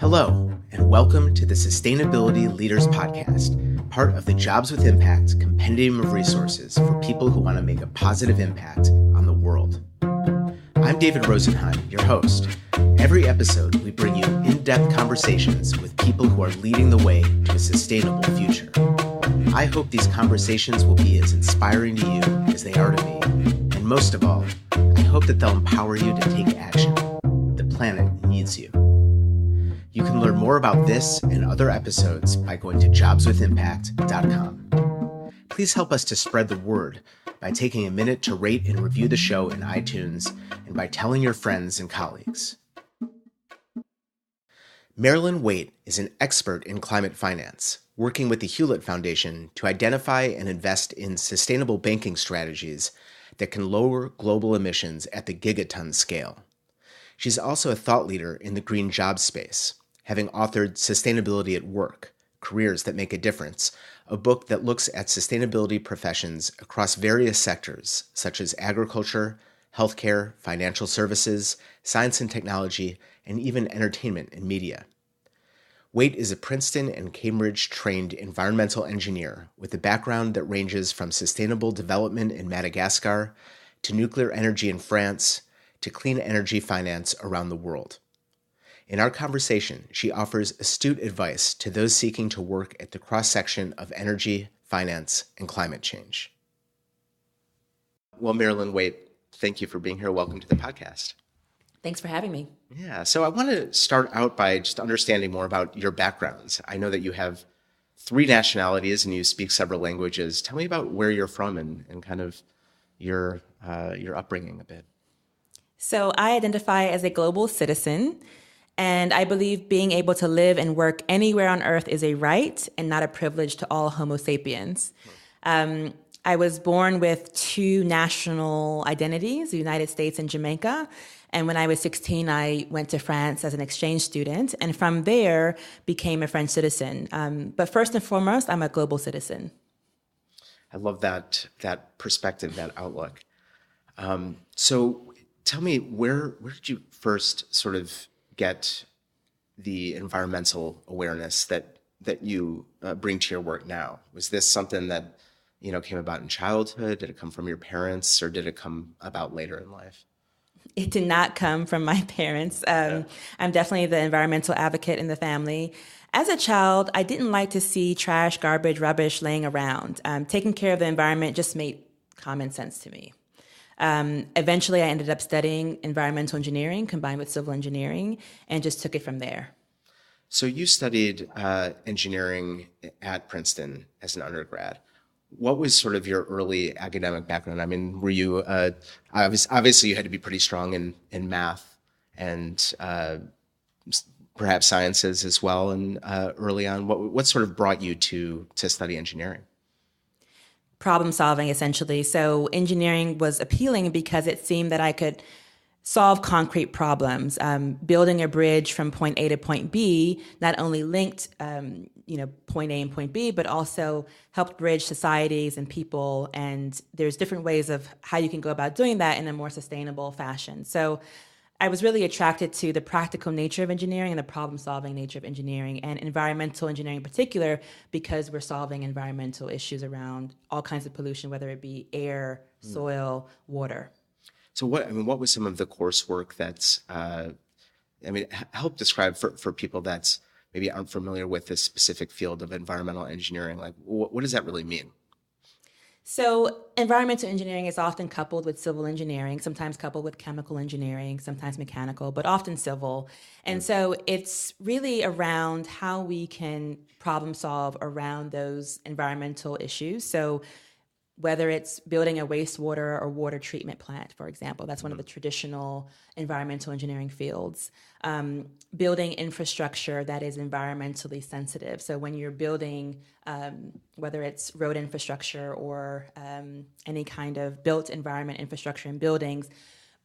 Hello, and welcome to the Sustainability Leaders Podcast, part of the Jobs with Impact compendium of resources for people who want to make a positive impact on the world. I'm David Rosenheim, your host. Every episode, we bring you in-depth conversations with people who are leading the way to a sustainable future. I hope these conversations will be as inspiring to you as they are to me. And most of all, I hope that they'll empower you to take action. The planet needs you. You can learn more about this and other episodes by going to jobswithimpact.com. Please help us to spread the word by taking a minute to rate and review the show in iTunes and by telling your friends and colleagues. Marilyn Waite is an expert in climate finance, working with the Hewlett Foundation to identify and invest in sustainable banking strategies that can lower global emissions at the gigaton scale. She's also a thought leader in the green job space, having authored Sustainability at Work, Careers That Make a Difference, a book that looks at sustainability professions across various sectors, such as agriculture, healthcare, financial services, science and technology, and even entertainment and media. Waite is a Princeton and Cambridge-trained environmental engineer with a background that ranges from sustainable development in Madagascar to nuclear energy in France to clean energy finance around the world. In our conversation, she offers astute advice to those seeking to work at the cross-section of energy, finance, and climate change. Well, Marilyn Waite, thank you for being here. Welcome to the podcast. Thanks for having me. Yeah, so I want to start out by just understanding more about your backgrounds. I know that you have 3 nationalities and you speak several languages. Tell me about where you're from and kind of your upbringing a bit. So I identify as a global citizen, and I believe being able to live and work anywhere on Earth is a right and not a privilege to all Homo sapiens. I was born with 2 national identities, the United States and Jamaica. And when I was 16, I went to France as an exchange student, and from there became a French citizen. But first and foremost, I'm a global citizen. I love that perspective, that outlook. So tell me, where did you first sort of get the environmental awareness that you bring to your work now? Was this something that came about in childhood? Did it come from your parents, or did it come about later in life? It did not come from my parents. I'm definitely the environmental advocate in the family. As a child, I didn't like to see trash, garbage, rubbish laying around. Taking care of the environment just made common sense to me. Eventually, I ended up studying environmental engineering combined with civil engineering and just took it from there. So you studied engineering at Princeton as an undergrad. What was sort of your early academic background? I mean, were you, obviously you had to be pretty strong in math and perhaps sciences as well. And early on, what sort of brought you to study engineering? Problem solving, essentially. So engineering was appealing because it seemed that I could solve concrete problems. Building a bridge from point A to point B not only linked, point A and point B, but also helped bridge societies and people. And there's different ways of how you can go about doing that in a more sustainable fashion. So I was really attracted to the practical nature of engineering and the problem-solving nature of engineering, and environmental engineering in particular, because we're solving environmental issues around all kinds of pollution, whether it be air, soil, water. So what was some of the coursework that's, help describe for people that's maybe aren't familiar with this specific field of environmental engineering, like what does that really mean? So environmental engineering is often coupled with civil engineering, sometimes coupled with chemical engineering, sometimes mechanical, but often civil. And so it's really around how we can problem solve around those environmental issues. So whether it's building a wastewater or water treatment plant, for example, that's one of the traditional environmental engineering fields. Building infrastructure that is environmentally sensitive. So when you're building, whether it's road infrastructure or any kind of built environment infrastructure in buildings,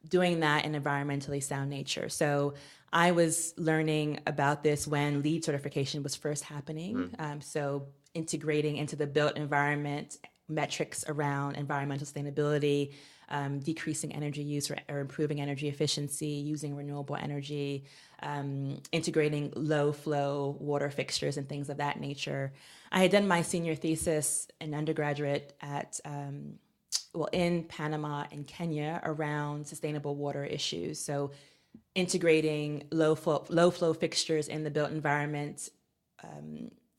doing that in environmentally sound nature. So I was learning about this when LEED certification was first happening. So integrating into the built environment metrics around environmental sustainability, decreasing energy use or improving energy efficiency, using renewable energy, integrating low flow water fixtures and things of that nature. I had done my senior thesis in undergraduate at in Panama and Kenya around sustainable water issues. So integrating low flow fixtures in the built environment,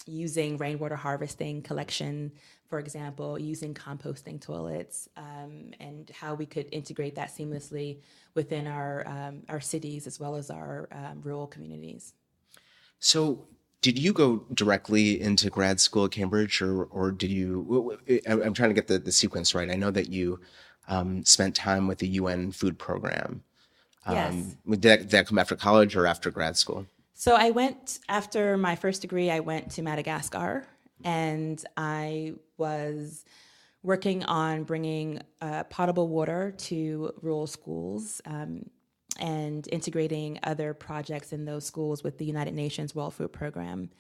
using rainwater harvesting collection, for example, using composting toilets, and how we could integrate that seamlessly within our cities as well as our rural communities. So did you go directly into grad school at Cambridge, or did you, I'm trying to get the sequence right. I know that you spent time with the UN food program. Yes. Did that come after college or after grad school? So I went, after my first degree, I went to Madagascar, and I was working on bringing potable water to rural schools, and integrating other projects in those schools with the United Nations World Food Program.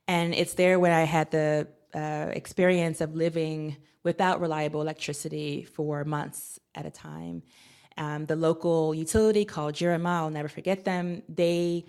And it's there where I had the experience of living without reliable electricity for months at a time. The local utility called Jirama, I'll never forget them, they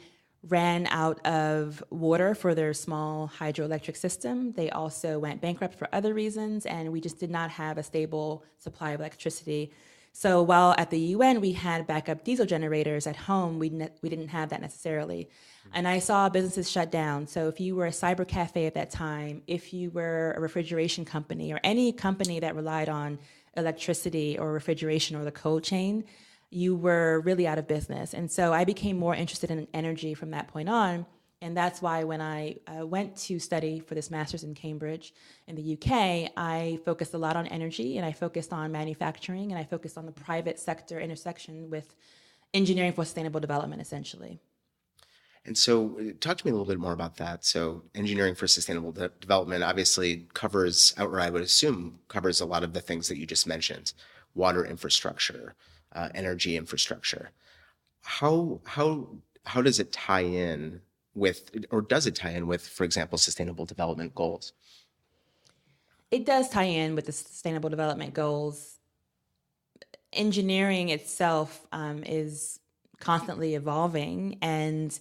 ran out of water for their small hydroelectric system. They also went bankrupt for other reasons, and we just did not have a stable supply of electricity. So while at the UN we had backup diesel generators at home, we didn't have that necessarily. And I saw businesses shut down. So if you were a cyber cafe at that time, if you were a refrigeration company or any company that relied on electricity or refrigeration or the cold chain, you were really out of business. And so I became more interested in energy from that point on. And that's why when I went to study for this master's in Cambridge in the UK, I focused a lot on energy, and I focused on manufacturing, and I focused on the private sector intersection with engineering for sustainable development, essentially. And so talk to me a little bit more about that. So engineering for sustainable development obviously covers, or I would assume covers a lot of the things that you just mentioned: water infrastructure, energy infrastructure. How does it tie in with, or does it tie in with, for example, sustainable development goals? It does tie in with the sustainable development goals. Engineering itself is constantly evolving, and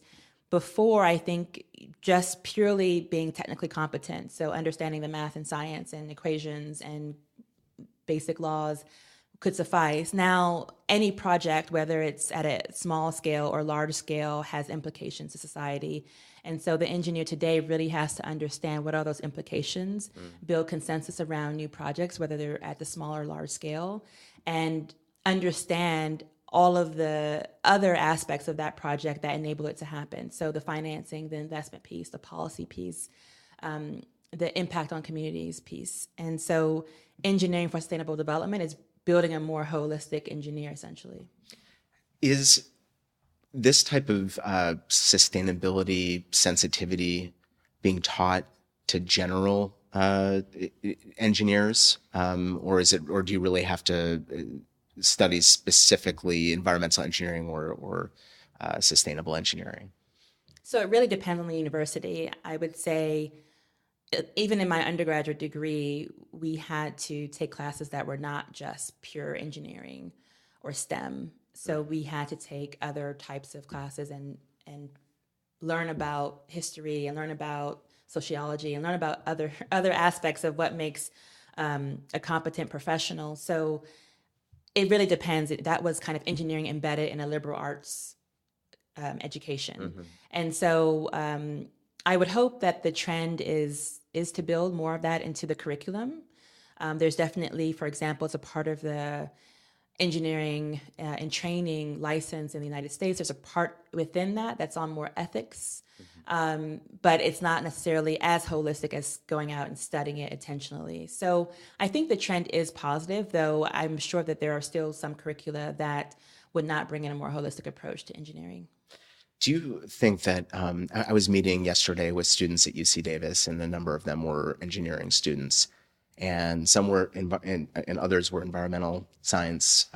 before, I think just purely being technically competent, so understanding the math and science and equations and basic laws could suffice. Now, any project, whether it's at a small scale or large scale, has implications to society. And so the engineer today really has to understand what are those implications, build consensus around new projects, whether they're at the small or large scale, and understand all of the other aspects of that project that enable it to happen. So the financing, the investment piece, the policy piece, the impact on communities piece. And so engineering for sustainable development is building a more holistic engineer, essentially. Is this type of sustainability sensitivity being taught to general engineers, or do you really have to study specifically environmental engineering or sustainable engineering? So it really depends on the university. I would say, even in my undergraduate degree, we had to take classes that were not just pure engineering or STEM. So we had to take other types of classes and learn about history and learn about sociology and learn about other aspects of what makes a competent professional. So it really depends. That was kind of engineering embedded in a liberal arts education. Mm-hmm. And so I would hope that the trend is to build more of that into the curriculum. There's definitely, for example, it's a part of the engineering and training license in the United States. There's a part within that that's on more ethics, but it's not necessarily as holistic as going out and studying it intentionally. So I think the trend is positive, though I'm sure that there are still some curricula that would not bring in a more holistic approach to engineering. Do you think that, I was meeting yesterday with students at UC Davis, and a number of them were engineering students, and some were, and others were environmental science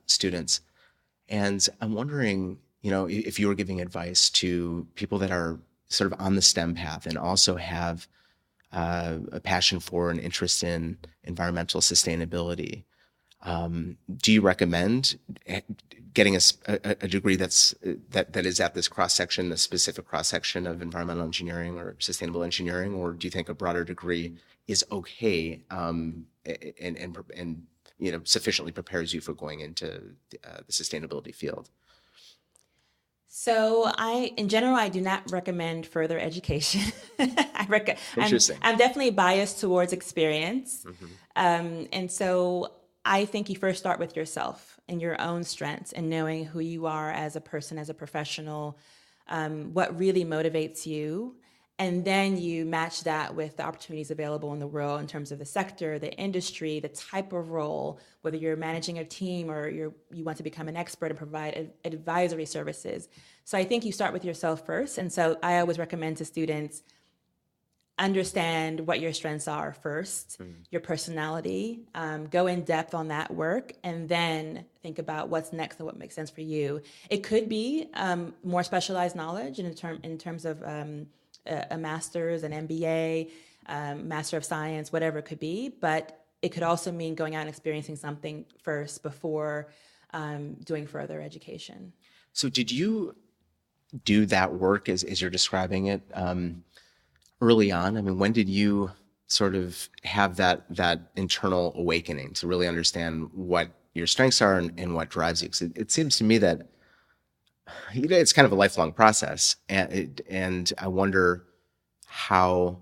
students. And I'm wondering, if you were giving advice to people that are sort of on the STEM path and also have a passion for and interest in environmental sustainability, do you recommend getting a degree that is at this cross section, the specific cross section of environmental engineering or sustainable engineering, or do you think a broader degree is okay, and sufficiently prepares you for going into the sustainability field? So in general, I do not recommend further education. Interesting. I'm definitely biased towards experience. And so I think you first start with yourself and your own strengths and knowing who you are as a person, as a professional, what really motivates you. And then you match that with the opportunities available in the world in terms of the sector, the industry, the type of role, whether you're managing a team or you want to become an expert and provide advisory services. So I think you start with yourself first. And so I always recommend to students, understand what your strengths are first, your personality, go in depth on that work, and then think about what's next and what makes sense for you. It could be more specialized knowledge in terms of a master's, an MBA, Master of Science, whatever it could be. But it could also mean going out and experiencing something first before doing further education. So did you do that work as you're describing it early on? I mean, when did you sort of have that internal awakening to really understand what your strengths are and what drives you? Because it seems to me that it's kind of a lifelong process, and I wonder how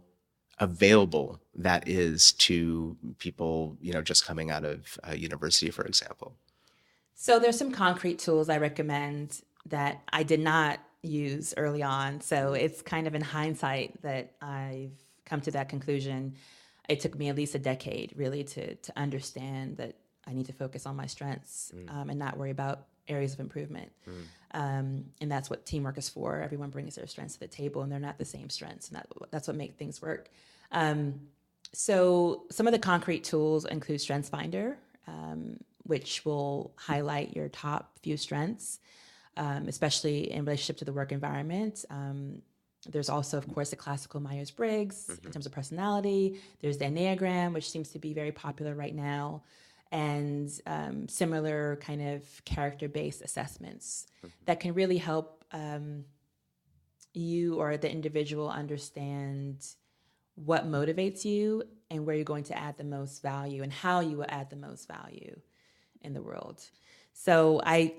available that is to people, just coming out of university, for example. So there's some concrete tools I recommend that I did not use early on. So it's kind of in hindsight that I've come to that conclusion. It took me at least a decade really to understand that I need to focus on my strengths and not worry about areas of improvement. And that's what teamwork is for. Everyone brings their strengths to the table, and they're not the same strengths, and that's what makes things work. So some of the concrete tools include StrengthsFinder, which will highlight your top few strengths, especially in relationship to the work environment. There's also, of course, the classical Myers-Briggs in terms of personality. There's the Enneagram, which seems to be very popular right now, and similar kind of character-based assessments that can really help you or the individual understand what motivates you and where you're going to add the most value and how you will add the most value in the world. So I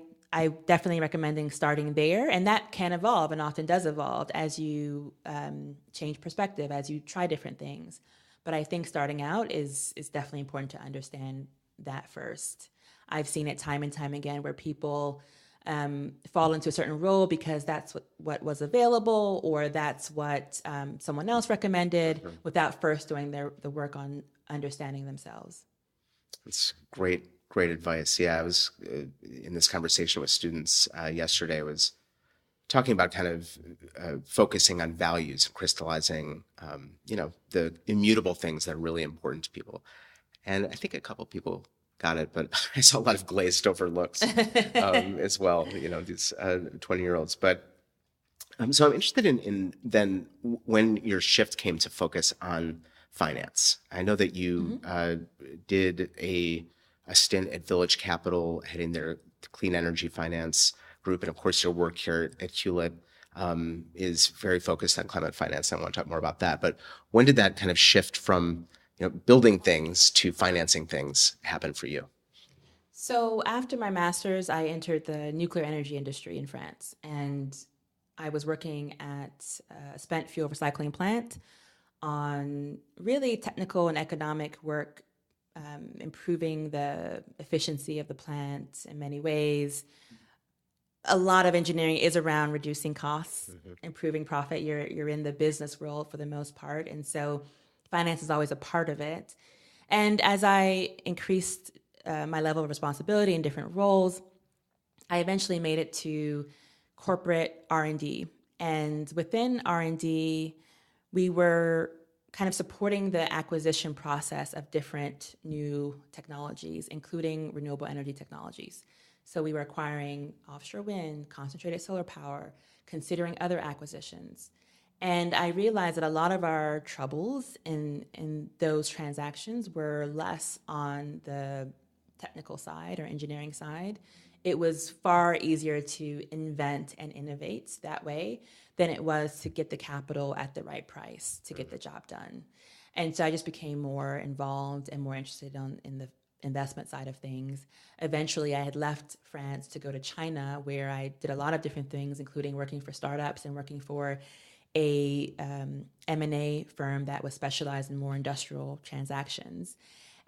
definitely recommending starting there, and that can evolve and often does evolve as you change perspective, as you try different things. But I think starting out is definitely important to understand that first. I've seen it time and time again where people fall into a certain role because that's what was available, or that's what someone else recommended, without first doing the work on understanding themselves. That's great advice. Yeah, I was in this conversation with students yesterday. I was talking about kind of focusing on values, crystallizing, the immutable things that are really important to people. And I think a couple of people got it, but I saw a lot of glazed over looks as well, these 20-year-olds. But so I'm interested in then when your shift came to focus on finance. I know that you did a stint at Village Capital, heading their clean energy finance group. And of course, your work here at Hewlett is very focused on climate finance. I want to talk more about that. But when did that kind of shift from building things to financing things happen for you? So after my master's, I entered the nuclear energy industry in France, and I was working at a spent fuel recycling plant on really technical and economic work, improving the efficiency of the plant in many ways. A lot of engineering is around reducing costs, improving profit. You're in the business world for the most part, and so finance is always a part of it. And as I increased my level of responsibility in different roles, I eventually made it to corporate R&D. And within R&D, we were kind of supporting the acquisition process of different new technologies, including renewable energy technologies. So we were acquiring offshore wind, concentrated solar power, considering other acquisitions. And I realized that a lot of our troubles in those transactions were less on the technical side or engineering side. it was far easier to invent and innovate that way than it was to get the capital at the right price to get the job done. And so I just became more involved and more interested in the investment side of things. Eventually, I had left France to go to China, where I did a lot of different things, including working for startups and working for a M&A firm that was specialized in more industrial transactions.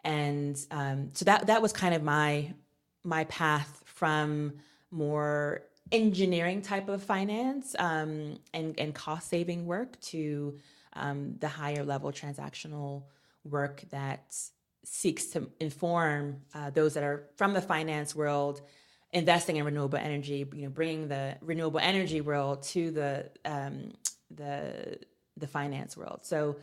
And so that was kind of my path from more engineering type of finance and cost-saving work to the higher level transactional work that seeks to inform those that are from the finance world, investing in renewable energy, bringing the renewable energy world to the finance world. So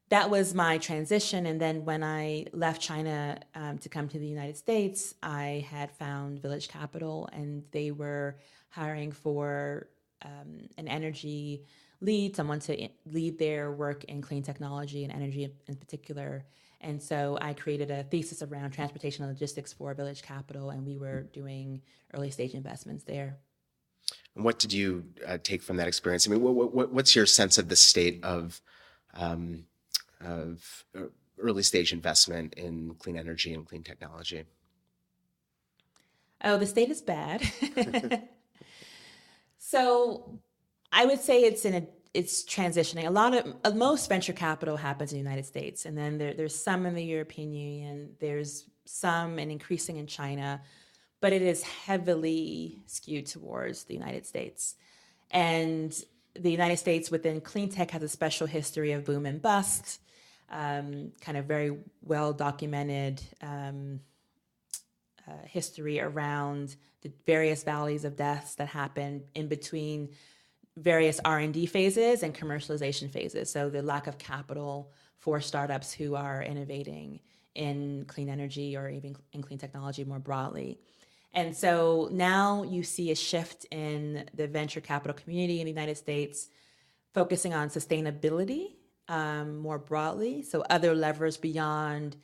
that was my transition. And then when I left China to come to the United States, I had found Village Capital, and they were hiring for an energy lead, someone to lead their work in clean technology and energy in particular. And so I created a thesis around transportation and logistics for Village Capital, and we were doing early stage investments there. And what did you take from that experience? I mean, what's your sense of the state of early stage investment in clean energy and clean technology? Oh, the state is bad. So I would say it's transitioning. Most venture capital happens in the United States, and then there's some in the European Union. There's some and increasing in China, but it is heavily skewed towards the United States. And the United States within clean tech has a special history of boom and bust, kind of very well documented history around the various valleys of deaths that happen in between various R&D phases and commercialization phases. So the lack of capital for startups who are innovating in clean energy or even in clean technology more broadly. And so now you see a shift in the venture capital community in the United States focusing on sustainability more broadly. So other levers beyond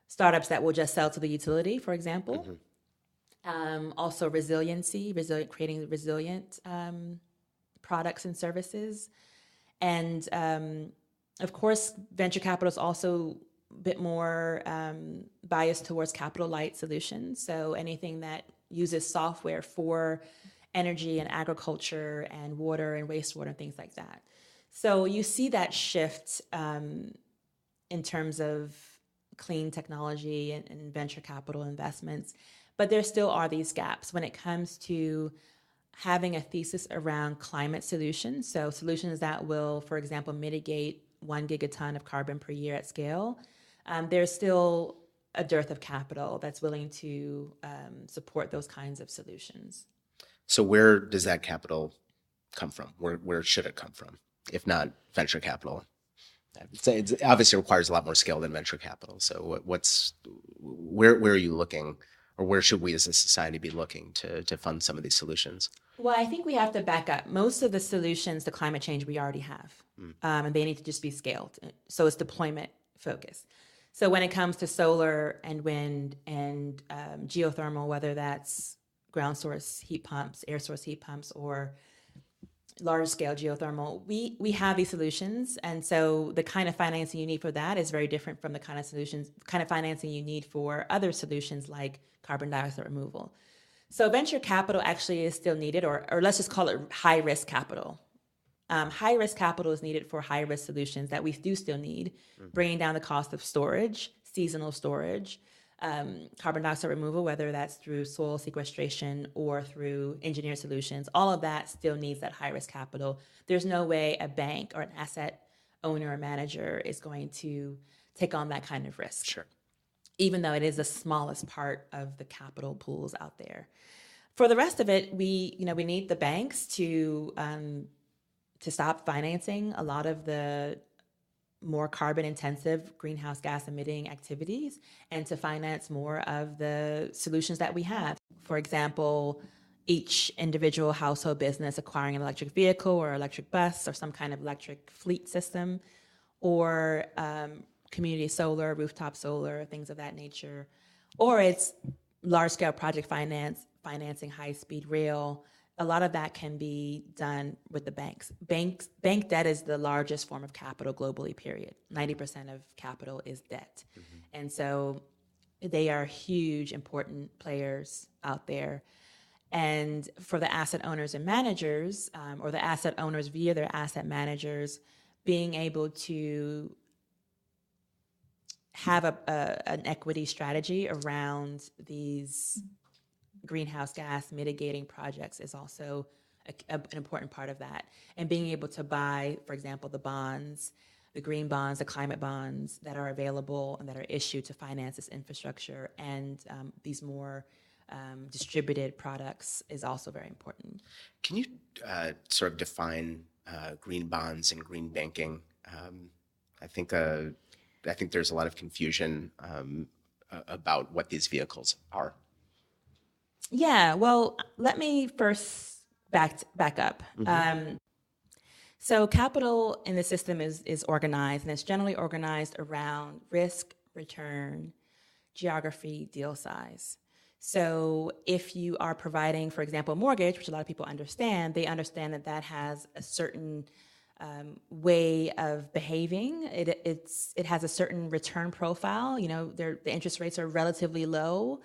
startups that will just sell to the utility, for example. Mm-hmm. Also resiliency, creating resilient products and services. And of course, venture capital is also a bit more biased towards capital light solutions. So anything that uses software for energy and agriculture and water and wastewater and things like that. So you see that shift in terms of clean technology and venture capital investments, but there still are these gaps when it comes to having a thesis around climate solutions. So solutions that will, for example, mitigate 1 gigaton of carbon per year at scale. There's still a dearth of capital that's willing to support those kinds of solutions. So where does that capital come from? Where should it come from, if not venture capital? It obviously requires a lot more scale than venture capital. So where are you looking, or where should we as a society be looking to fund some of these solutions? Well, I think we have to back up. Most of the solutions to climate change we already have, and they need to just be scaled. So it's deployment focused. So when it comes to solar and wind and geothermal, whether that's ground source heat pumps, air source heat pumps, or large scale geothermal, we have these solutions. And so the kind of financing you need for that is very different from the kind of financing you need for other solutions like carbon dioxide removal. So venture capital actually is still needed, or let's just call it high risk capital. High risk capital is needed for high risk solutions that we do still need, bringing down the cost of storage, seasonal storage, carbon dioxide removal, whether that's through soil sequestration or through engineered solutions. All of that still needs that high risk capital. There's no way a bank or an asset owner or manager is going to take on that kind of risk. Sure. Even though it is the smallest part of the capital pools out there. For the rest of it, we need the banks to stop financing a lot of the more carbon intensive greenhouse gas emitting activities and to finance more of the solutions that we have. For example, each individual household business acquiring an electric vehicle or electric bus or some kind of electric fleet system, or community solar, rooftop solar, things of that nature. Or it's large-scale project finance financing high-speed rail, a lot of that can be done with the banks. Bank debt is the largest form of capital globally, period. 90% of capital is debt. And so they are huge, important players out there. And for the asset owners and managers, or the asset owners via their asset managers, being able to have an equity strategy around these greenhouse gas mitigating projects is also an important part of that. And being able to buy, for example, the bonds, the green bonds, the climate bonds that are available and that are issued to finance this infrastructure and these more distributed products is also very important. Can you sort of define green bonds and green banking? I think there's a lot of confusion about what these vehicles are. Yeah, well, let me first back up. So capital in the system is organized, and it's generally organized around risk, return, geography, deal size. So if you are providing, for example, a mortgage, which a lot of people understand, they understand that has a certain way of behaving. It has a certain return profile. The interest rates are relatively low,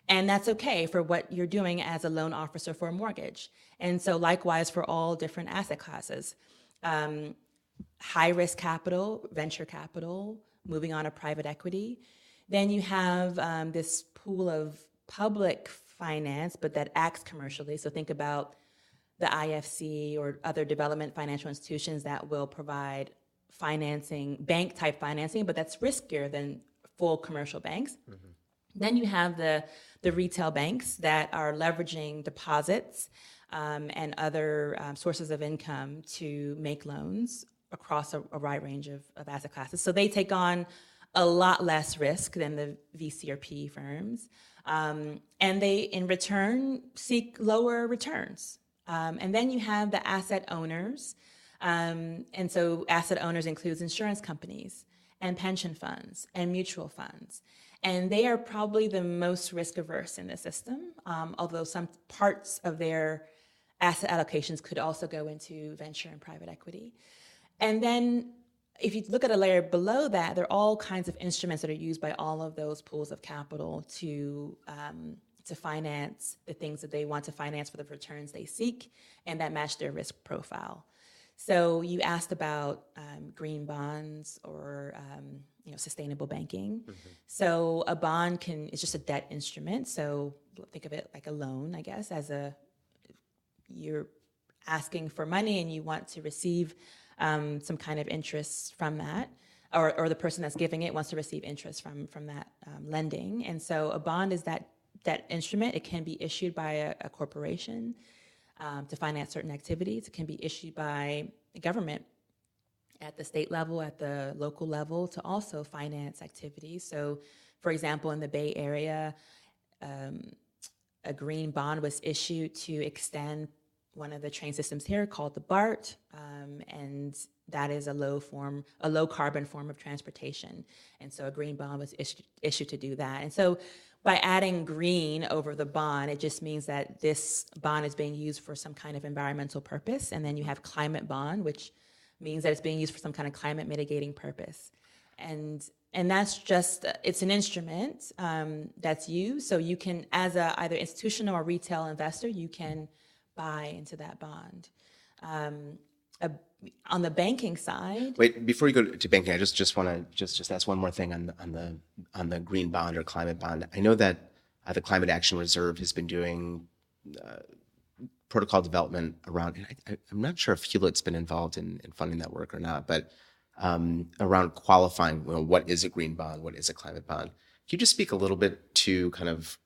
and that's okay for what you're doing as a loan officer for a mortgage. And so likewise for all different asset classes. High risk capital, venture capital, moving on to private equity. Then you have this pool of public finance, but that acts commercially. So think about the IFC or other development financial institutions that will provide financing, bank type financing, but that's riskier than full commercial banks. Then you have the retail banks that are leveraging deposits and other sources of income to make loans across a wide range of asset classes. So they take on a lot less risk than the VC or PE firms. And they, in return, seek lower returns. And then you have the asset owners. And so asset owners includes insurance companies and pension funds and mutual funds. And they are probably the most risk averse in the system, although some parts of their asset allocations could also go into venture and private equity. And then if you look at a layer below that, there are all kinds of instruments that are used by all of those pools of capital to finance the things that they want to finance for the returns they seek and that match their risk profile. So you asked about green bonds or sustainable banking. So a bond is just a debt instrument. So think of it like a loan, I guess, you're asking for money and you want to receive some kind of interest from that, or the person that's giving it wants to receive interest from that lending. And so a bond is that instrument. It can be issued by a corporation to finance certain activities. It can be issued by the government at the state level, at the local level, to also finance activities. So, for example, in the Bay Area, a green bond was issued to extend one of the train systems here called the BART, and that is a low carbon form of transportation. And so a green bond was issued to do that. And so by adding green over the bond, it just means that this bond is being used for some kind of environmental purpose. And then you have climate bond, which means that it's being used for some kind of climate mitigating purpose. And that's just, it's an instrument that's used. So you can, as either institutional or retail investor, you can buy into that bond. On the banking side. Wait, before you go to banking, I just want to just ask one more thing on the green bond or climate bond. I know that the Climate Action Reserve has been doing protocol development around. I'm not sure if Hewlett's been involved in funding that work or not, but around qualifying. What is a green bond? What is a climate bond? Can you just speak a little bit to kind of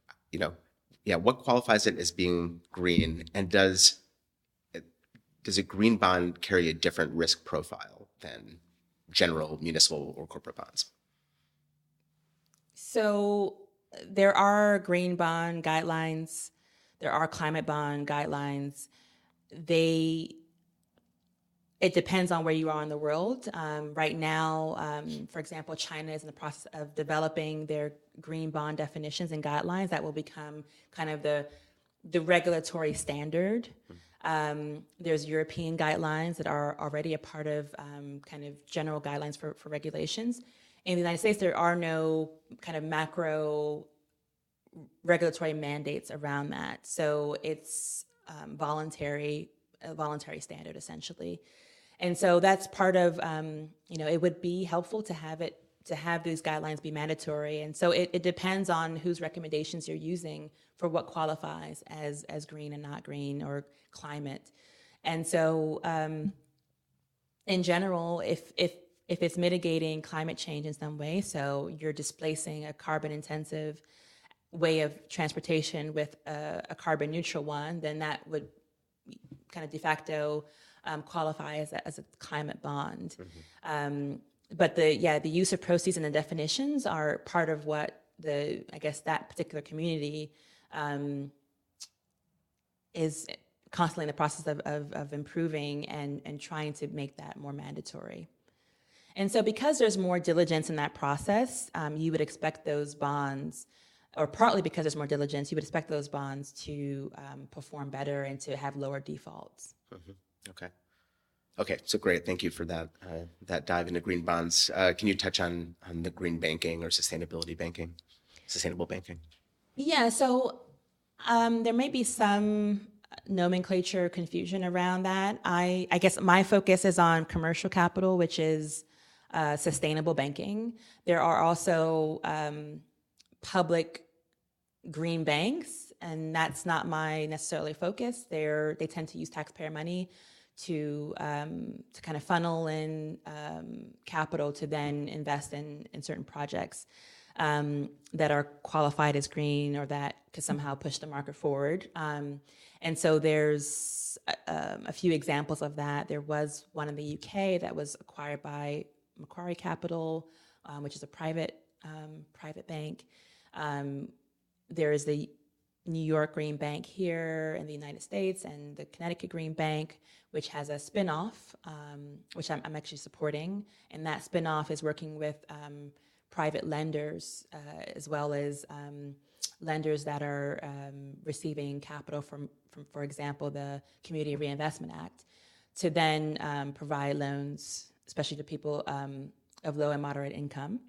what qualifies it as being green, and does a green bond carry a different risk profile than general municipal or corporate bonds? So there are green bond guidelines. There are climate bond guidelines. It depends on where you are in the world. Right now, for example, China is in the process of developing their green bond definitions and guidelines that will become kind of the the regulatory standard. There's European guidelines that are already a part of kind of general guidelines for regulations. In the United States, there are no kind of macro regulatory mandates around that. So it's a voluntary standard, essentially. And so that's part of, it would be helpful to have these guidelines be mandatory. And so it depends on whose recommendations you're using for what qualifies as green and not green or climate. And so in general, if it's mitigating climate change in some way, so you're displacing a carbon intensive way of transportation with a carbon neutral one, then that would kind of de facto qualify as a climate bond. But the use of proceeds and the definitions are part of what that particular community is constantly in the process of improving and trying to make that more mandatory. And so because there's more diligence in that process, you would expect those bonds, or partly because there's more diligence, you would expect those bonds to perform better and to have lower defaults. Okay, so great. Thank you for that dive into green bonds. Can you touch on the green banking or sustainable banking? Yeah, so there may be some nomenclature confusion around that. I guess my focus is on commercial capital, which is sustainable banking. There are also public green banks, and that's not my necessarily focus. They tend to use taxpayer money to kind of funnel in capital to then invest in certain projects that are qualified as green or that could somehow push the market forward. And so there's a few examples of that. There was one in the UK that was acquired by Macquarie Capital, which is a private bank. There is the New York Green Bank here in the United States, and the Connecticut Green Bank, which has a spin-off, which I'm actually supporting. And that spin-off is working with private lenders, as well as lenders that are receiving capital from, for example, the Community Reinvestment Act, to then provide loans, especially to people of low and moderate income.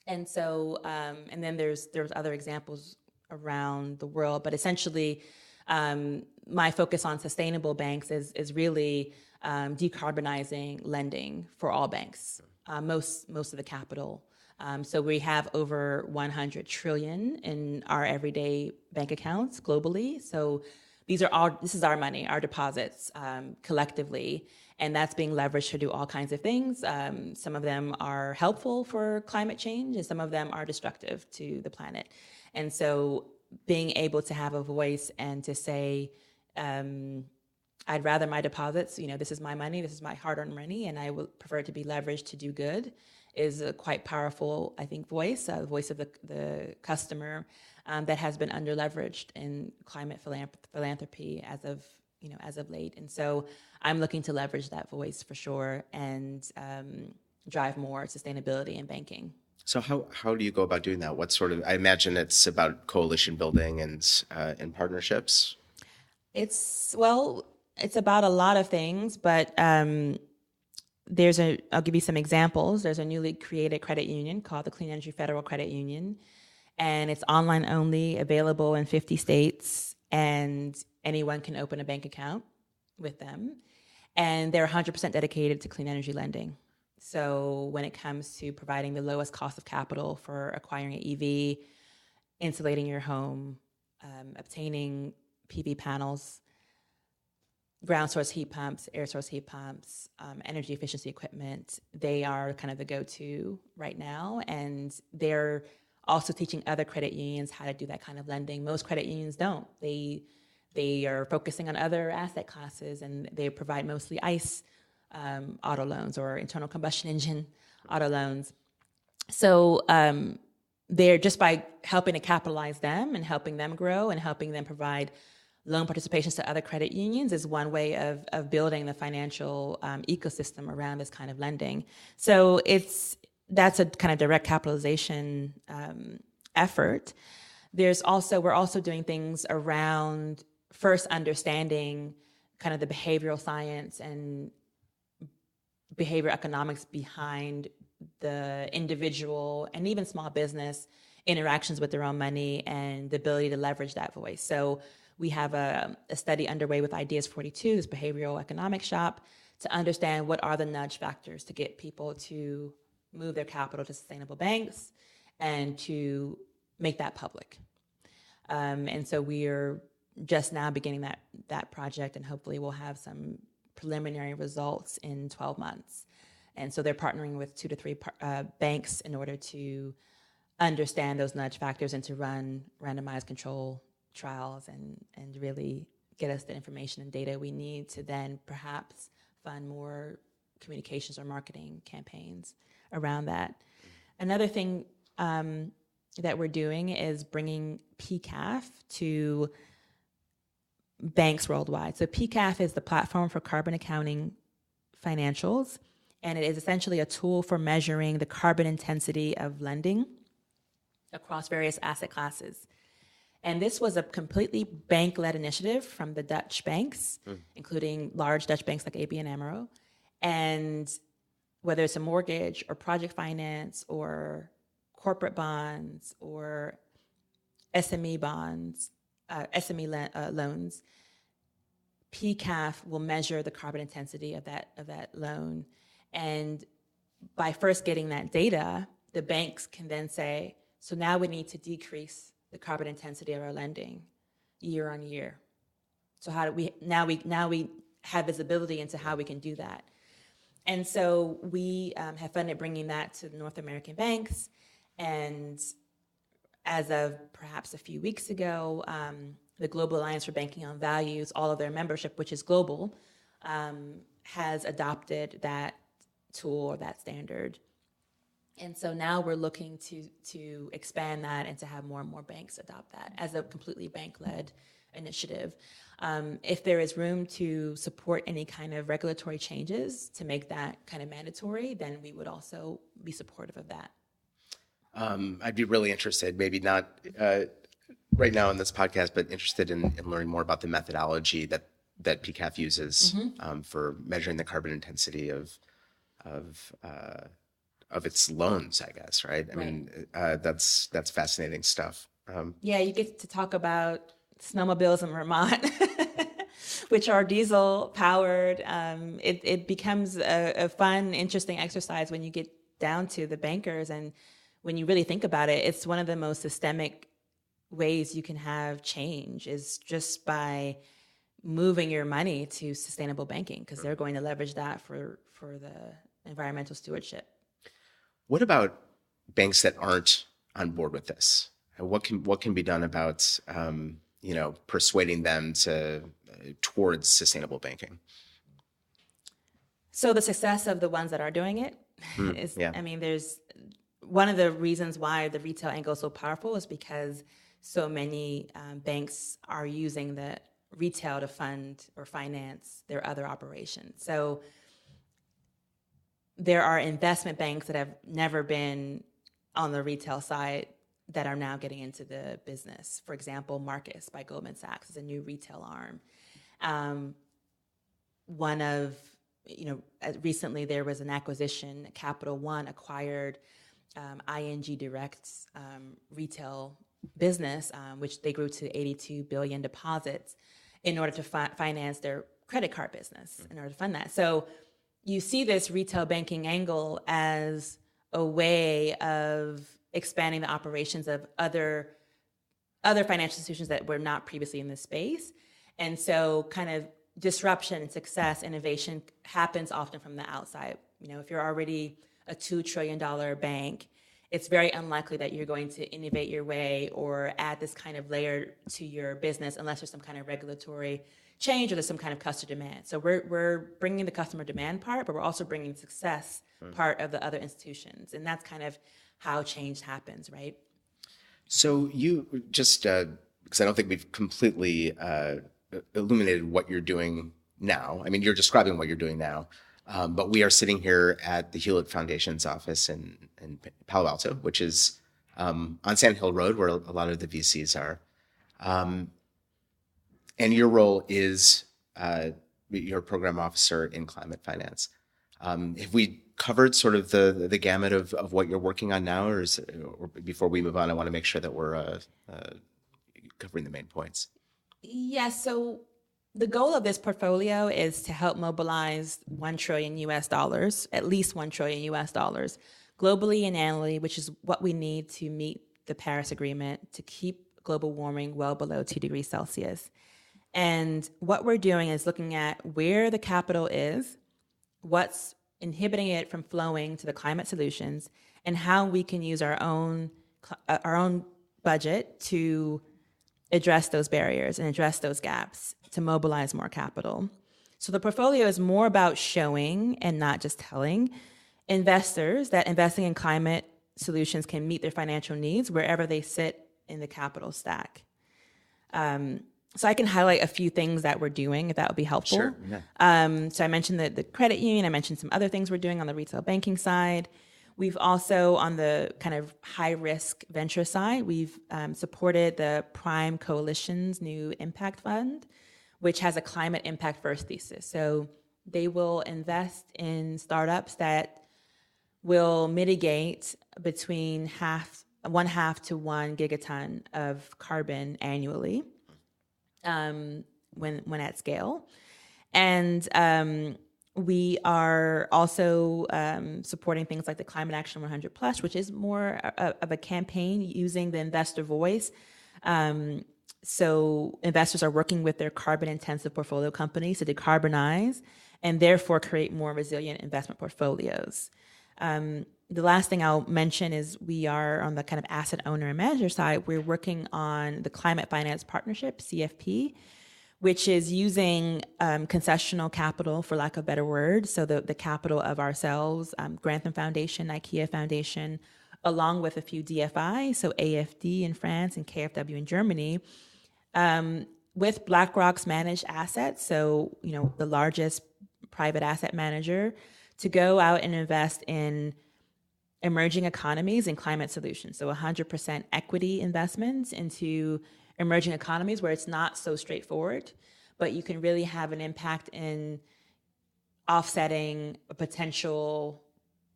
And so, and then there's other examples around the world, but essentially, my focus on sustainable banks is really decarbonizing lending for all banks, most of the capital. So we have over 100 trillion in our everyday bank accounts globally. So this is our money, our deposits collectively, and that's being leveraged to do all kinds of things. Some of them are helpful for climate change, and some of them are destructive to the planet. And so being able to have a voice and to say, I'd rather my deposits, this is my money, this is my hard-earned money, and I would prefer it to be leveraged to do good, is a quite powerful, I think, voice, the voice of the customer that has been under-leveraged in climate philanthropy as of late. And so I'm looking to leverage that voice for sure and drive more sustainability in banking. So how do you go about doing that? What sort of, I imagine it's about coalition building and partnerships. It's about a lot of things, but I'll give you some examples. There's a newly created credit union called the Clean Energy Federal Credit Union, and it's online only, available in 50 states, and anyone can open a bank account with them. And they're 100% dedicated to clean energy lending. So when it comes to providing the lowest cost of capital for acquiring an EV, insulating your home, obtaining PV panels, ground source heat pumps, air source heat pumps, energy efficiency equipment, they are kind of the go-to right now. And they're also teaching other credit unions how to do that kind of lending. Most credit unions don't. They are focusing on other asset classes, and they provide mostly ICE auto loans or internal combustion engine auto loans. So they're just by helping to capitalize them and helping them grow and helping them provide loan participations to other credit unions is one way of building the financial ecosystem around this kind of lending. So that's a kind of direct capitalization effort. We're also doing things around first understanding kind of the behavioral science and behavioral economics behind the individual and even small business interactions with their own money and the ability to leverage that voice. So we have a study underway with Ideas 42, this behavioral economics shop, to understand what are the nudge factors to get people to move their capital to sustainable banks and to make that public. And so we are just now beginning that project, and hopefully we'll have some preliminary results in 12 months. And so they're partnering with 2 to 3 banks in order to understand those nudge factors and to run randomized control trials and really get us the information and data we need to then perhaps fund more communications or marketing campaigns around that. Another thing that we're doing is bringing PCAF to banks worldwide. So PCAF is the platform for carbon accounting financials, and it is essentially a tool for measuring the carbon intensity of lending across various asset classes. And this was a completely bank-led initiative from the Dutch banks, including large Dutch banks like ABN AMRO. And whether it's a mortgage or project finance or corporate bonds or SME bonds, loans, PCAF will measure the carbon intensity of that loan. And by first getting that data, the banks can then say, so now we need to decrease the carbon intensity of our lending year on year. So how do we now we have visibility into how we can do that. And so we have funded bringing that to the North American banks. And as of perhaps a few weeks ago, the Global Alliance for Banking on Values, all of their membership, which is global, has adopted that tool or that standard. And so now we're looking to expand that and to have more and more banks adopt that as a completely bank-led initiative. If there is room to support any kind of regulatory changes to make that kind of mandatory, then we would also be supportive of that. I'd be really interested, maybe not right now in this podcast, but interested in learning more about the methodology that PCAF uses for measuring the carbon intensity of its loans, I guess, right? I mean, that's fascinating stuff. Yeah, you get to talk about snowmobiles in Vermont, which are diesel powered. It becomes a fun, interesting exercise when you get down to the bankers, and when you really think about it, it's one of the most systemic ways you can have change is just by moving your money to sustainable banking, because they're going to leverage that for the environmental stewardship. What about banks that aren't on board with this? What can be done about persuading them towards sustainable banking? So the success of the ones that are doing it is, I mean, there's one of the reasons why the retail angle is so powerful is because so many banks are using the retail to fund or finance their other operations. So there are investment banks that have never been on the retail side that are now getting into the business. For example, Marcus by Goldman Sachs is a new retail arm. Recently there was an acquisition. Capital One acquired ING Direct's retail business, which they grew to 82 billion deposits in order to finance their credit card business, in order to fund that. So you see this retail banking angle as a way of expanding the operations of other financial institutions that were not previously in this space. And so kind of disruption, success, innovation happens often from the outside. If you're already a $2 trillion bank, it's very unlikely that you're going to innovate your way or add this kind of layer to your business unless there's some kind of regulatory change or there's some kind of customer demand. So we're bringing the customer demand part, but we're also bringing the success part of the other institutions. And that's kind of how change happens, right? So you just, because I don't think we've completely illuminated what you're doing now. I mean, you're describing what you're doing now, but we are sitting here at the Hewlett Foundation's office in Palo Alto, which is on Sand Hill Road, where a lot of the VCs are. And your role is you're a program officer in climate finance. Have we covered sort of the gamut of what you're working on now, or before we move on, I want to make sure that we're covering the main points? Yes. So the goal of this portfolio is to help mobilize $1 trillion US dollars, at least $1 trillion US dollars, globally and annually, which is what we need to meet the Paris Agreement to keep global warming well below 2 degrees Celsius. And what we're doing is looking at where the capital is, what's inhibiting it from flowing to the climate solutions, and how we can use our own budget to address those barriers and address those gaps to mobilize more capital. So the portfolio is more about showing and not just telling investors that investing in climate solutions can meet their financial needs wherever they sit in the capital stack. So I can highlight a few things that we're doing, if that would be helpful. Sure. Yeah. So I mentioned the credit union. I mentioned some other things we're doing on the retail banking side. We've also, on the kind of high-risk venture side, we've supported the Prime Coalition's new impact fund, which has a climate impact first thesis. So they will invest in startups that will mitigate between 1/2 to 1 gigaton of carbon annually when at scale. And we are also supporting things like the Climate Action 100 Plus, which is more of a campaign using the investor voice. So investors are working with their carbon-intensive portfolio companies to decarbonize and therefore create more resilient investment portfolios. The last thing I'll mention is we are on the kind of asset owner and manager side. We're working on the Climate Finance Partnership, CFP, which is using concessional capital, for lack of a better word. So the capital of ourselves, Grantham Foundation, IKEA Foundation, along with a few DFI, so AFD in France and KfW in Germany, with BlackRock's managed assets, so the largest private asset manager, to go out and invest in emerging economies and climate solutions. So 100% equity investments into emerging economies where it's not so straightforward, but you can really have an impact in offsetting a potential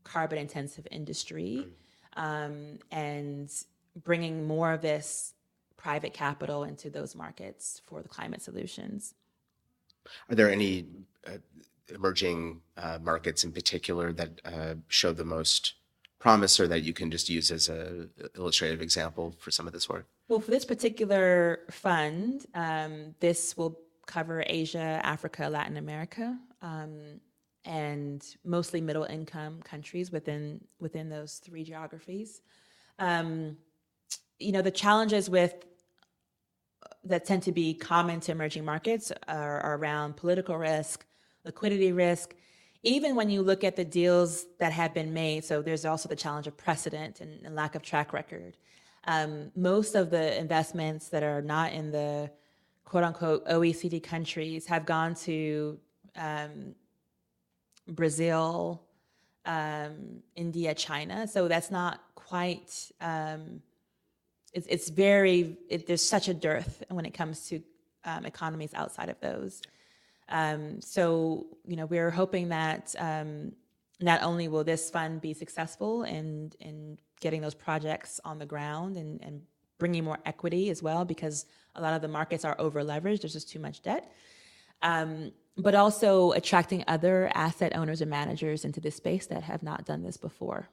carbon-intensive industry, and bringing more of this private capital into those markets for the climate solutions. Are there any emerging markets in particular that show the most promise, or that you can just use as an illustrative example for some of this work? Well, for this particular fund, this will cover Asia, Africa, Latin America, and mostly middle-income countries within those three geographies. The challenges that tend to be common to emerging markets are around political risk, liquidity risk. Even when you look at the deals that have been made, so there's also the challenge of precedent and lack of track record. Most of the investments that are not in the quote-unquote OECD countries have gone to Brazil, India, China. So that's not quite, there's such a dearth when it comes to economies outside of those. So we're hoping that not only will this fund be successful in getting those projects on the ground and bringing more equity as well, because a lot of the markets are over leveraged, there's just too much debt, but also attracting other asset owners and managers into this space that have not done this before.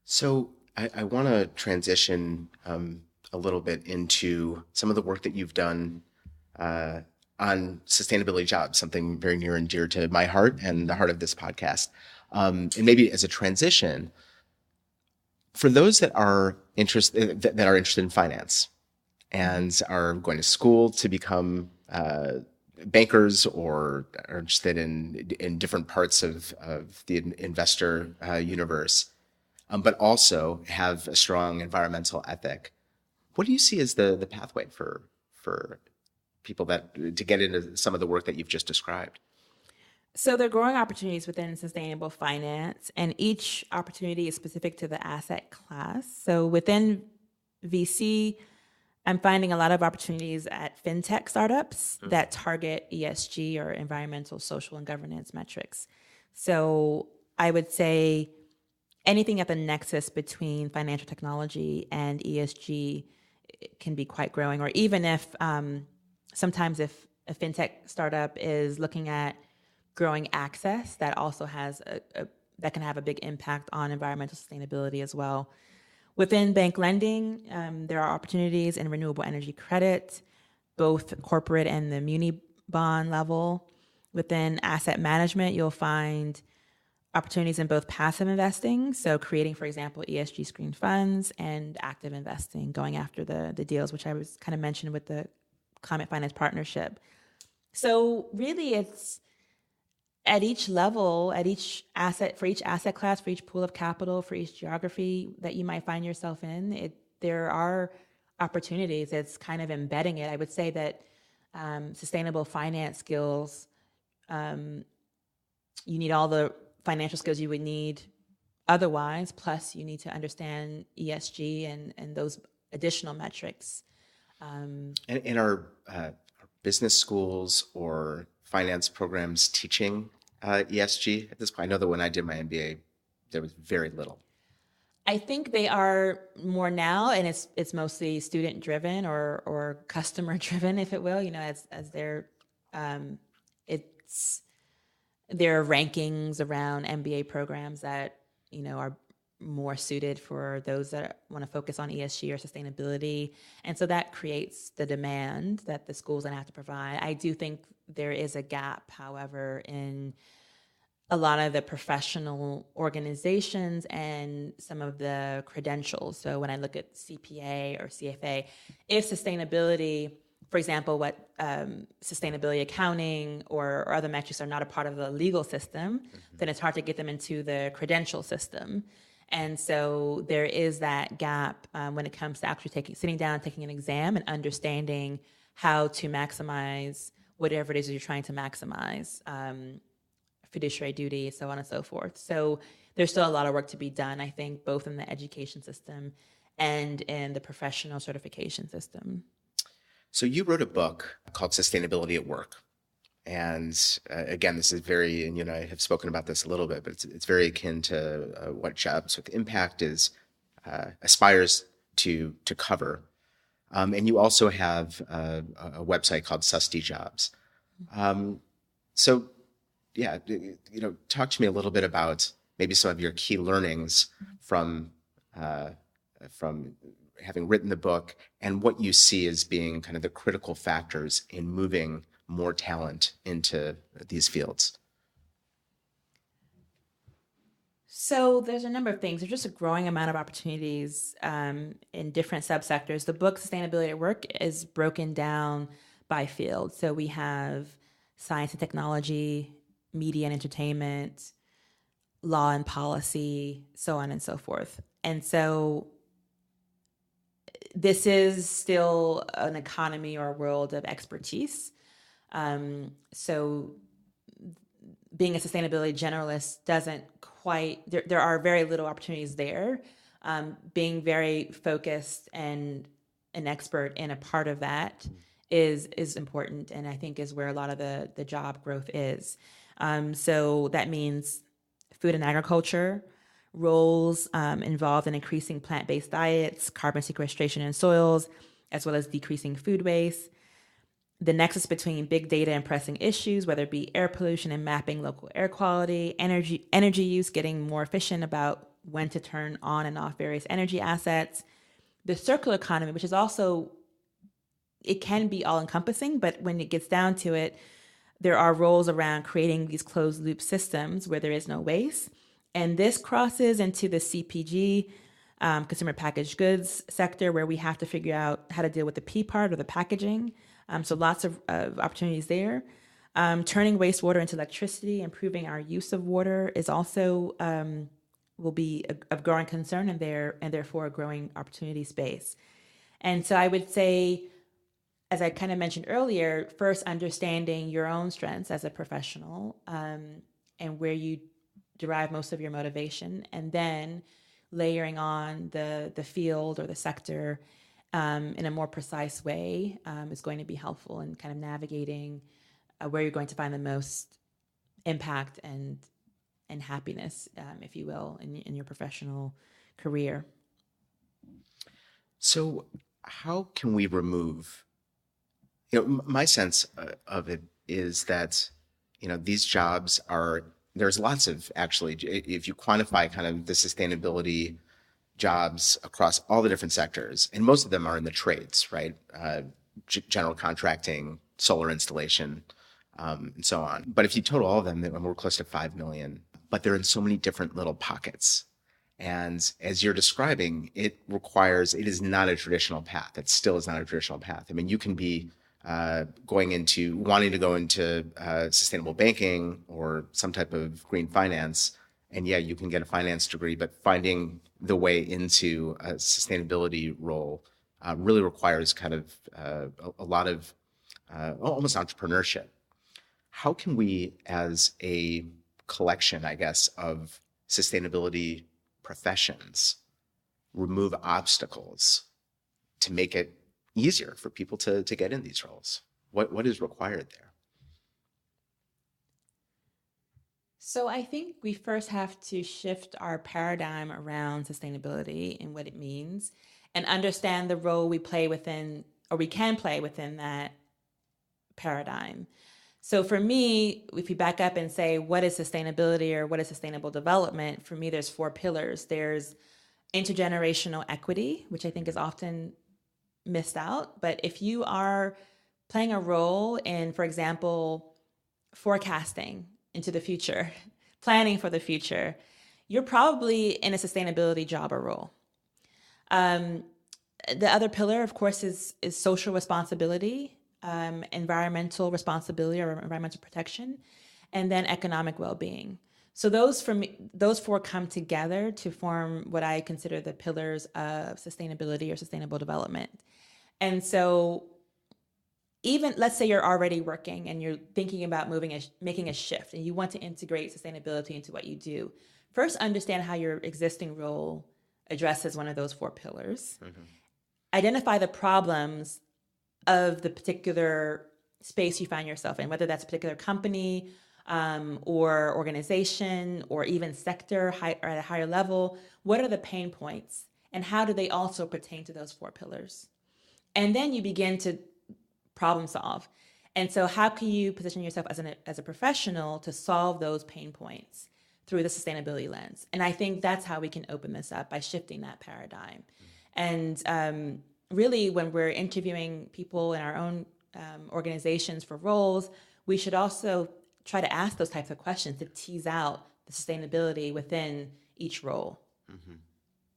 So I want to transition a little bit into some of the work that you've done on sustainability jobs, something very near and dear to my heart and the heart of this podcast. And maybe as a transition, for those that are interested in finance and are going to school to become bankers, or are interested in different parts of the investor universe, but also have a strong environmental ethic, what do you see as the pathway for people to get into some of the work that you've just described? So there are growing opportunities within sustainable finance, and each opportunity is specific to the asset class. So within VC, I'm finding a lot of opportunities at fintech startups that target ESG or environmental, social, and governance metrics. So I would say anything at the nexus between financial technology and ESG can be quite growing, or even if sometimes if a fintech startup is looking at growing access, that also has that can have a big impact on environmental sustainability as well. Within bank lending, there are opportunities in renewable energy credit, both corporate and the muni bond level. Within asset management, you'll find opportunities in both passive investing, so creating, for example, ESG screened funds, and active investing, going after the deals, which I was kind of mentioned with the Climate Finance Partnership. So really it's at each level, at each asset, for each asset class, for each pool of capital, for each geography that you might find yourself in, there are opportunities. It's kind of embedding it. I would say that sustainable finance skills, you need all the financial skills you would need otherwise, plus you need to understand ESG and those additional metrics. And are business schools or finance programs teaching ESG at this point? I know that when I did my MBA, there was very little. I think they are more now, and it's mostly student driven or customer driven, if it will. As they're there are rankings around MBA programs that are more suited for those that want to focus on ESG or sustainability. And so that creates the demand that the schools then have to provide. I do think there is a gap, however, in a lot of the professional organizations and some of the credentials. So when I look at CPA or CFA, if sustainability, for example, what sustainability accounting or other metrics are not a part of the legal system, then it's hard to get them into the credential system. And so there is that gap when it comes to actually sitting down, taking an exam, and understanding how to maximize whatever it is you're trying to maximize, fiduciary duty, so on and so forth. So there's still a lot of work to be done, I think, both in the education system and in the professional certification system. So you wrote a book called Sustainability at Work. And again, this is very, and I have spoken about this a little bit, but it's very akin to what Jobs with Impact aspires to cover. And you also have a website called Susty Jobs. So yeah, talk to me a little bit about maybe some of your key learnings from having written the book, and what you see as being kind of the critical factors in moving more talent into these fields. So there's a number of things. There's just a growing amount of opportunities in different subsectors. The book Sustainability at Work is broken down by field. So we have science and technology, media and entertainment, law and policy, so on and so forth. And so this is still an economy or a world of expertise. So being a sustainability generalist doesn't quite, there are very little opportunities there. Being very focused and an expert in a part of that is important, and I think is where a lot of the job growth is. So that means food and agriculture, roles involved in increasing plant-based diets, carbon sequestration in soils, as well as decreasing food waste. The nexus between big data and pressing issues, whether it be air pollution and mapping local air quality, energy use, getting more efficient about when to turn on and off various energy assets. The circular economy, which is also, it can be all-encompassing, but when it gets down to it, there are roles around creating these closed-loop systems where there is no waste. And this crosses into the CPG, consumer packaged goods sector, where we have to figure out how to deal with the P part or the packaging. So lots of opportunities there. Turning wastewater into electricity, improving our use of water is also will be of growing concern, and therefore a growing opportunity space. And so I would say as I kind of mentioned earlier, first understanding your own strengths as a professional, and where you derive most of your motivation, and then layering on the field or the sector in a more precise way is going to be helpful in kind of navigating where you're going to find the most impact and happiness, if you will, in your professional career. So how can we remove, my sense of it is that, these jobs there's lots of, actually, if you quantify kind of the sustainability jobs across all the different sectors, and most of them are in the trades, right? General contracting, solar installation, and so on. But if you total all of them, we're close to 5 million, but they're in so many different little pockets. And as you're describing, it is not a traditional path. It still is not a traditional path. I mean, you can be wanting to go into sustainable banking or some type of green finance. And yeah, you can get a finance degree, but finding the way into a sustainability role really requires kind of a lot of almost entrepreneurship. How can we, as a collection, I guess, of sustainability professions, remove obstacles to make it easier for people to get in these roles? What is required there? So I think we first have to shift our paradigm around sustainability and what it means, and understand the role we play within, or we can play within, that paradigm. So for me, if you back up and say, what is sustainability or what is sustainable development? For me, there's 4 pillars. There's intergenerational equity, which I think is often missed out. But if you are playing a role in, for example, forecasting into the future, planning for the future, you're probably in a sustainability job or role. The other pillar, of course, is social responsibility, environmental responsibility or environmental protection, and then economic well-being. So those 4 come together to form what I consider the pillars of sustainability or sustainable development. And so even, let's say you're already working and you're thinking about making a shift, and you want to integrate sustainability into what you do. First, understand how your existing role addresses one of those 4 pillars. Mm-hmm. Identify the problems of the particular space you find yourself in, whether that's a particular company or organization or even sector or at a higher level. What are the pain points, and how do they also pertain to those 4 pillars? And then you begin to problem solve. And so how can you position yourself as a professional to solve those pain points through the sustainability lens? And I think that's how we can open this up, by shifting that paradigm. And really, when we're interviewing people in our own organizations for roles, we should also try to ask those types of questions to tease out the sustainability within each role. Mm-hmm.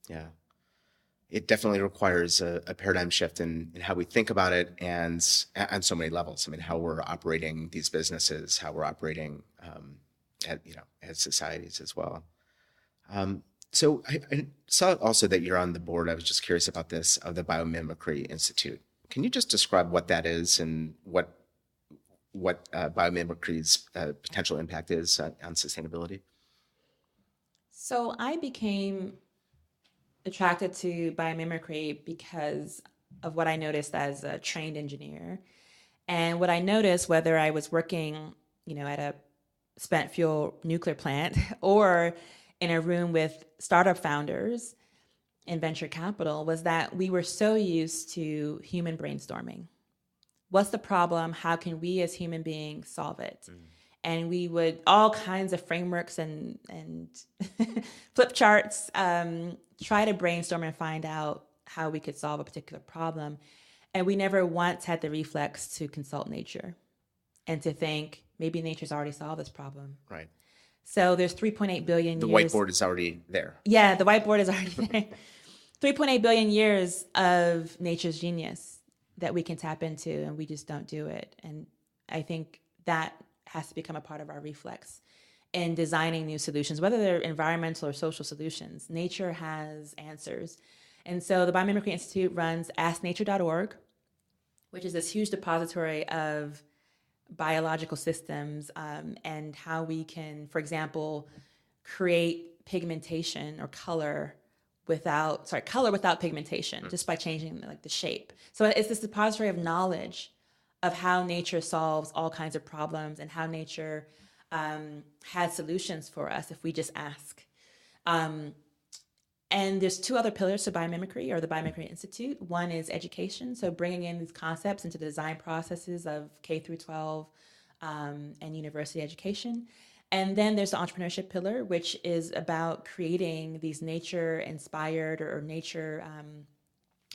Yeah. It definitely requires a paradigm shift in how we think about it, and on so many levels. I mean, how we're operating these businesses, how we're operating as societies as well. So I saw also that you're on the board, I was just curious about this, of the Biomimicry Institute. Can you just describe what that is and what biomimicry's potential impact is on sustainability? So I became attracted to biomimicry because of what I noticed as a trained engineer. And what I noticed, whether I was working, at a spent fuel nuclear plant or in a room with startup founders in venture capital, was that we were so used to human brainstorming. What's the problem? How can we as human beings solve it? Mm. And we would, all kinds of frameworks and flip charts, try to brainstorm and find out how we could solve a particular problem. And we never once had the reflex to consult nature and to think, maybe nature's already solved this problem. Right. So there's 3.8 billion years. The whiteboard is already there. Yeah, the whiteboard is already there. 3.8 billion years of nature's genius that we can tap into, and we just don't do it. And I think that has to become a part of our reflex in designing new solutions, whether they're environmental or social solutions. Nature has answers. And so the Biomimicry Institute runs asknature.org, which is this huge depository of biological systems, and how we can, for example, create pigmentation or color without pigmentation, just by changing like the shape. So it's this depository of knowledge of how nature solves all kinds of problems and how nature has solutions for us if we just ask. And there's two other pillars to biomimicry, or the Biomimicry Institute. One is education, so bringing in these concepts into the design processes of K through 12 and university education. And then there's the entrepreneurship pillar, which is about creating these nature-inspired or nature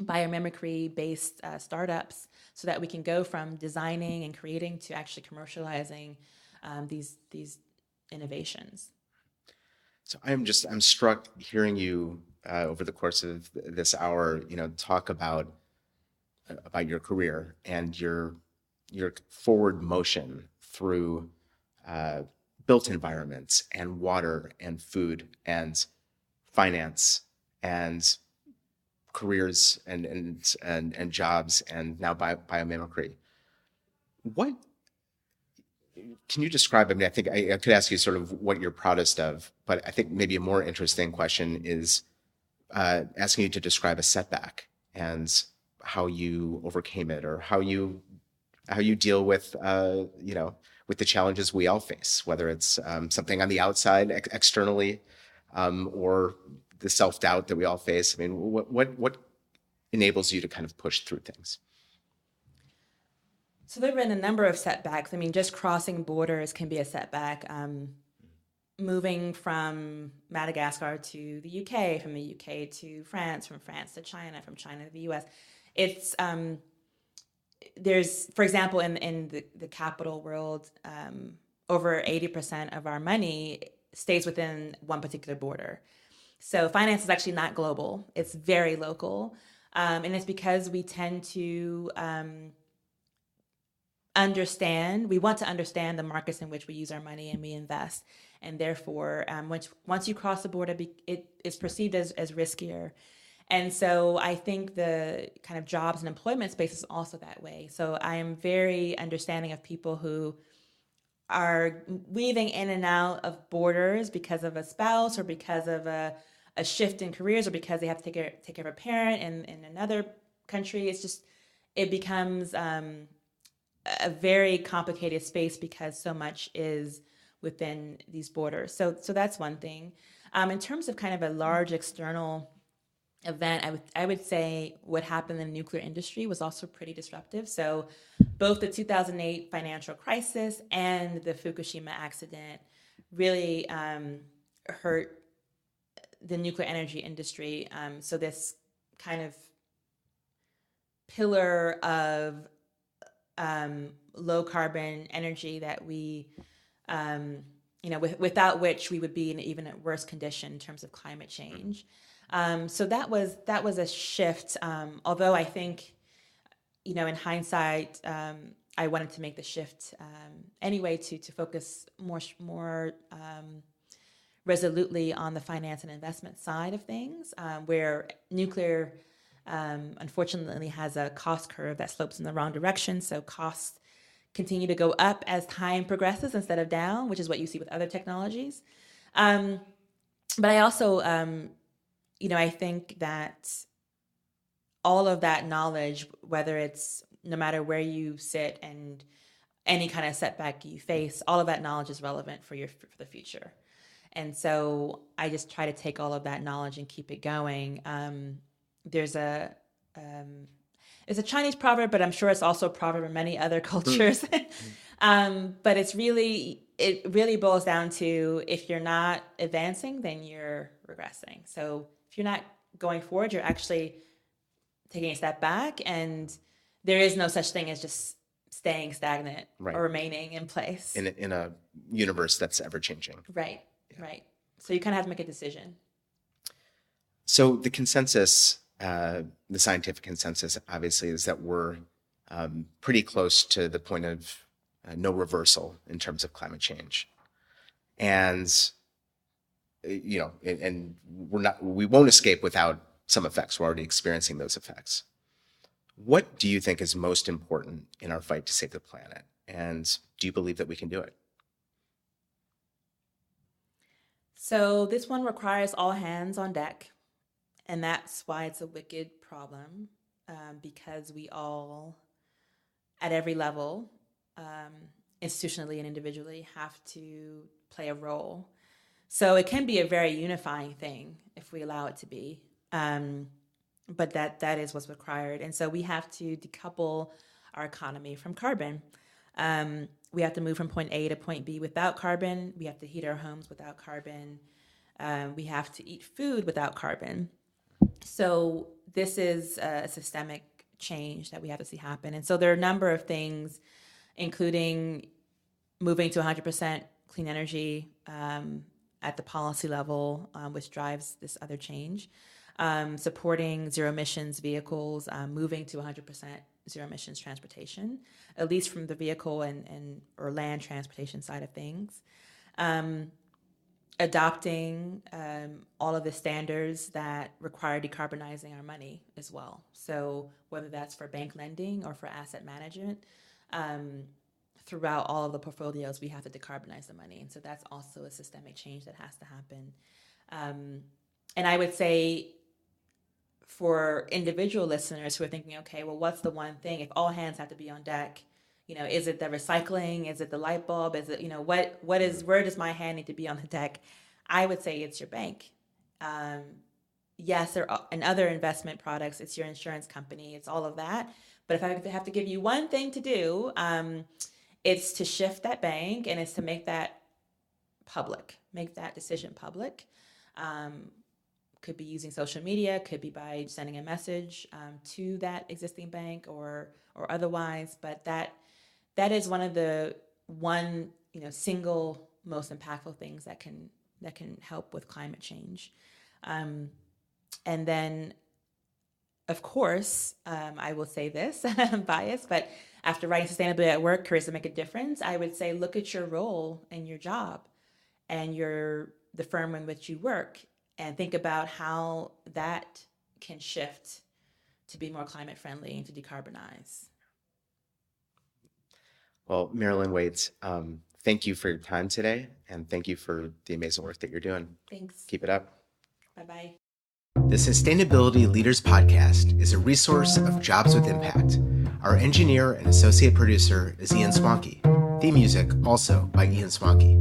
biomimicry-based startups, so that we can go from designing and creating to actually commercializing these innovations. So I'm struck hearing you over the course of this hour, talk about your career and your forward motion through built environments and water and food and finance and careers and jobs and now biomimicry. What can you describe? I mean, I think I could ask you sort of what you're proudest of, but I think maybe a more interesting question is asking you to describe a setback and how you overcame it, or how you deal with with the challenges we all face, whether it's something on the outside externally, or the self-doubt that we all face. I mean, what enables you to kind of push through things? So there have been a number of setbacks. I mean, just crossing borders can be a setback. Moving from Madagascar to the UK, from the UK to France, from France to China, from China to the US. It's there's, for example, in the capital world, over 80% of our money stays within one particular border. So finance is actually not global. It's very local. And it's because we tend to we want to understand the markets in which we use our money and we invest. And therefore, once you cross the border, it is perceived as riskier. And so I think the kind of jobs and employment space is also that way. So I am very understanding of people who are weaving in and out of borders because of a spouse, or because of a shift in careers, or because they have to take care of a parent in another country. It becomes a very complicated space because so much is within these borders. So that's one thing. In terms of kind of a large external event, I would say what happened in the nuclear industry was also pretty disruptive. So both the 2008 financial crisis and the Fukushima accident really hurt the nuclear energy industry. So this kind of pillar of low carbon energy that we, without which we would be in even a worse condition in terms of climate change. So that was a shift. Although I think, in hindsight, I wanted to make the shift anyway to focus more resolutely on the finance and investment side of things, where nuclear unfortunately has a cost curve that slopes in the wrong direction. So costs continue to go up as time progresses instead of down, which is what you see with other technologies. But I also, I think that all of that knowledge, whether it's no matter where you sit and any kind of setback you face, all of that knowledge is relevant for the future. And so I just try to take all of that knowledge and keep it going. There's a Chinese proverb, but I'm sure it's also a proverb in many other cultures. But it really boils down to, if you're not advancing, then you're regressing. So if you're not going forward, you're actually taking a step back, and there is no such thing as just staying stagnant, right, or remaining in place. In a universe that's ever changing. Right, yeah. Right. So you kind of have to make a decision. So the consensus, the scientific consensus, obviously, is that we're pretty close to the point of no reversal in terms of climate change. And, and we won't escape without some effects. We're already experiencing those effects. What do you think is most important in our fight to save the planet? And do you believe that we can do it? So this one requires all hands on deck. And that's why it's a wicked problem, because we all, at every level, institutionally and individually, have to play a role. So it can be a very unifying thing if we allow it to be. But that is what's required. And so we have to decouple our economy from carbon. We have to move from point A to point B without carbon. We have to heat our homes without carbon. We have to eat food without carbon. So this is a systemic change that we have to see happen. And so there are a number of things, including moving to 100% clean energy at the policy level, which drives this other change. Supporting zero emissions vehicles, moving to 100% zero emissions transportation, at least from the vehicle and or land transportation side of things. Adopting all of the standards that require decarbonizing our money as well. So whether that's for bank lending or for asset management, throughout all of the portfolios, we have to decarbonize the money. And so that's also a systemic change that has to happen. And I would say for individual listeners who are thinking, okay, well, what's the one thing? If all hands have to be on deck, is it the recycling? Is it the light bulb? Is it, where does my hand need to be on the deck? I would say it's your bank. Yes, and other investment products, it's your insurance company, it's all of that. But if I have to give you one thing to do, it's to shift that bank, and it's to make that public, make that decision public. Could be using social media, could be by sending a message to that existing bank or otherwise. But that is one of the single most impactful things that can help with climate change. And then, of course, I will say this, I'm biased, but after writing Sustainability at Work, Careers That Make a Difference, I would say look at your role and your job and the firm in which you work, and think about how that can shift to be more climate friendly and to decarbonize. Well, Marilyn Waite, thank you for your time today, and thank you for the amazing work that you're doing. Thanks. Keep it up. Bye-bye. The Sustainability Leaders Podcast is a resource of Jobs with Impact. Our engineer and associate producer is Ian Swanky. Theme music also by Ian Swanky.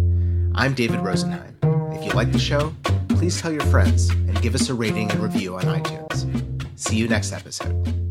I'm David Rosenheim. If you like the show, please tell your friends and give us a rating and review on iTunes. See you next episode.